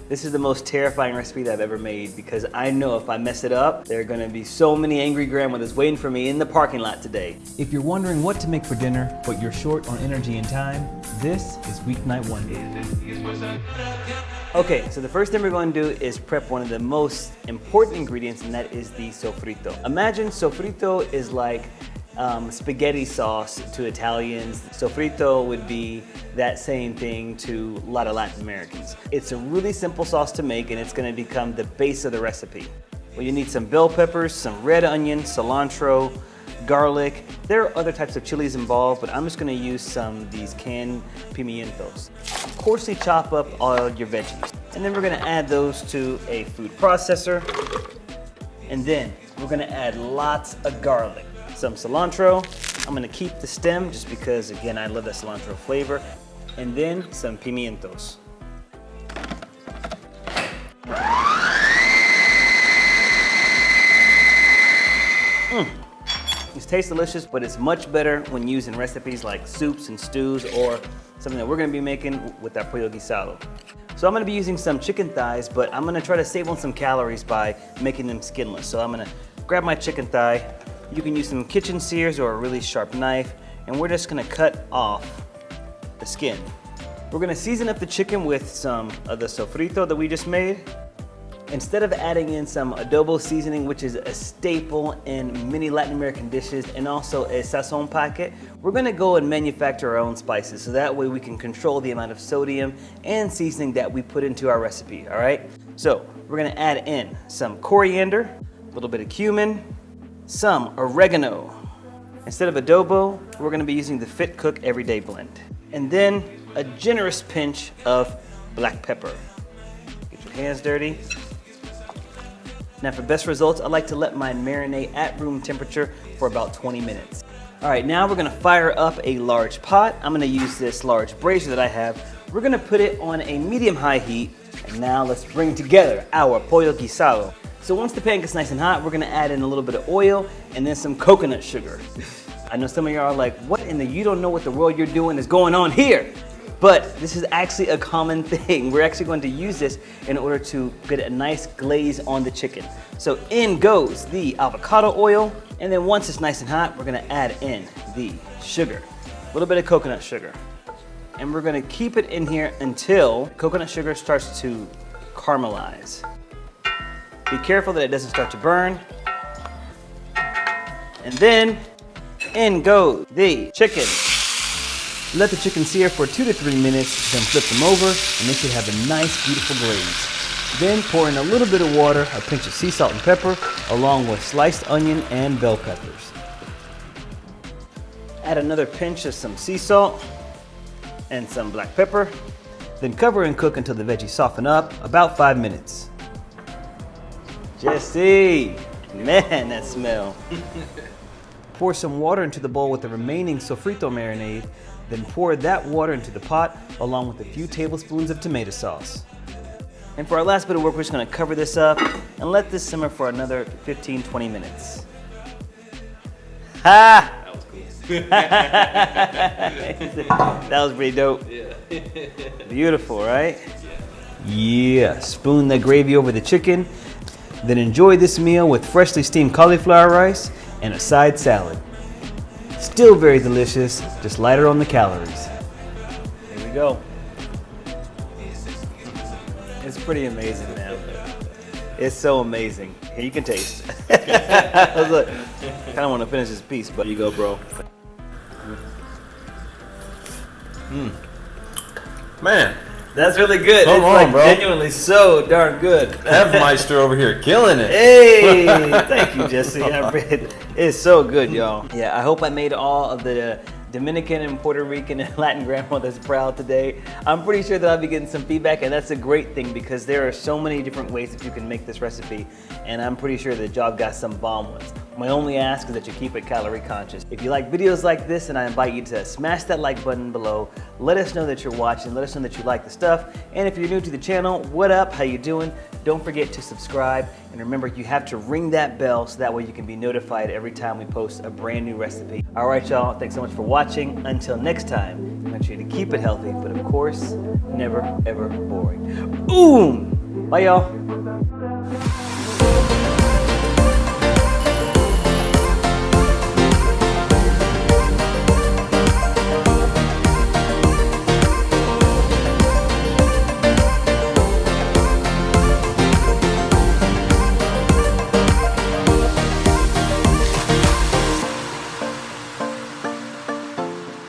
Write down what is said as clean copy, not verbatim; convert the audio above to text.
This is the most terrifying recipe that I've ever made because I know if I mess it up, there are gonna be so many angry grandmothers waiting for me in the parking lot today. If you're wondering what to make for dinner, but you're short on energy and time, this is weeknight wonder. Okay, so the first thing we're going to do is prep one of the most important ingredients, and that is the sofrito. Imagine sofrito is like spaghetti sauce to Italians. Sofrito would be that same thing to a lot of Latin Americans. It's a really simple sauce to make, and it's gonna become the base of the recipe. Well, you need some bell peppers, some red onion, cilantro, garlic. There are other types of chilies involved, but I'm just gonna use some of these canned pimientos. Coarsely chop up all your veggies. And then we're gonna add those to a food processor. And then we're gonna add lots of garlic. Some cilantro. I'm gonna keep the stem just because, again, I love that cilantro flavor. And then some pimientos. It tastes delicious, but it's much better when used in recipes like soups and stews or something that we're gonna be making with our pollo guisado. So I'm gonna be using some chicken thighs, but I'm gonna try to save on some calories by making them skinless. So I'm gonna grab my chicken thigh. You can use some kitchen shears or a really sharp knife, and we're just gonna cut off the skin. We're gonna season up the chicken with some of the sofrito that we just made. Instead of adding in some adobo seasoning, which is a staple in many Latin American dishes, and also a sazon packet, we're gonna go and manufacture our own spices, so that way we can control the amount of sodium and seasoning that we put into our recipe, all right? So we're gonna add in some coriander, a little bit of cumin, some oregano. Instead of adobo, we're gonna be using the FitMenCook Everyday Blend. And then a generous pinch of black pepper. Get your hands dirty. Now for best results, I like to let mine marinate at room temperature for about 20 minutes. All right, now we're gonna fire up a large pot. I'm gonna use this large brazier that I have. We're gonna put it on a medium-high heat. And now let's bring together our pollo guisado. So once the pan gets nice and hot, we're gonna add in a little bit of oil and then some coconut sugar. I know some of y'all are like, what in the, you don't know what the world you're doing is going on here. But this is actually a common thing. We're actually going to use this in order to get a nice glaze on the chicken. So in goes the avocado oil, and then once it's nice and hot, we're gonna add in the sugar, a little bit of coconut sugar. And we're gonna keep it in here until coconut sugar starts to caramelize. Be careful that it doesn't start to burn. And then in goes the chicken. Let the chicken sear for 2 to 3 minutes, then flip them over, and they should have a nice, beautiful glaze. Then pour in a little bit of water, a pinch of sea salt and pepper, along with sliced onion and bell peppers. Add another pinch of some sea salt and some black pepper. Then cover and cook until the veggies soften up, about 5 minutes. Jesse, man, that smell. Pour some water into the bowl with the remaining sofrito marinade, then pour that water into the pot along with a few tablespoons of tomato sauce. And for our last bit of work, we're just gonna cover this up and let this simmer for another 15-20 minutes. Ha! That was cool. That was pretty dope. Yeah. Beautiful, right? Yeah, spoon that gravy over the chicken. Then enjoy this meal with freshly steamed cauliflower rice and a side salad. Still very delicious, just lighter on the calories. Here we go. It's pretty amazing, man. It's so amazing. Here, you can taste. I was like, kind of want to finish this piece, but here you go, bro. Man. That's really good. Come it's on, like bro. Genuinely so darn good. F-Meister over here killing it. Hey, thank you, Jesse. It's so good, y'all. Yeah, I hope I made all of the Dominican and Puerto Rican and Latin grandmothers proud today. I'm pretty sure that I'll be getting some feedback, and that's a great thing because there are so many different ways that you can make this recipe, and I'm pretty sure that y'all got some bomb ones. My only ask is that you keep it calorie conscious. If you like videos like this, then I invite you to smash that like button below. Let us know that you're watching. Let us know that you like the stuff. And if you're new to the channel, what up? How you doing? Don't forget to subscribe. And remember, you have to ring that bell so that way you can be notified every time we post a brand new recipe. All right, y'all. Thanks so much for watching. Until next time, make sure to keep it healthy, but of course, never, ever boring. Boom! Bye, y'all.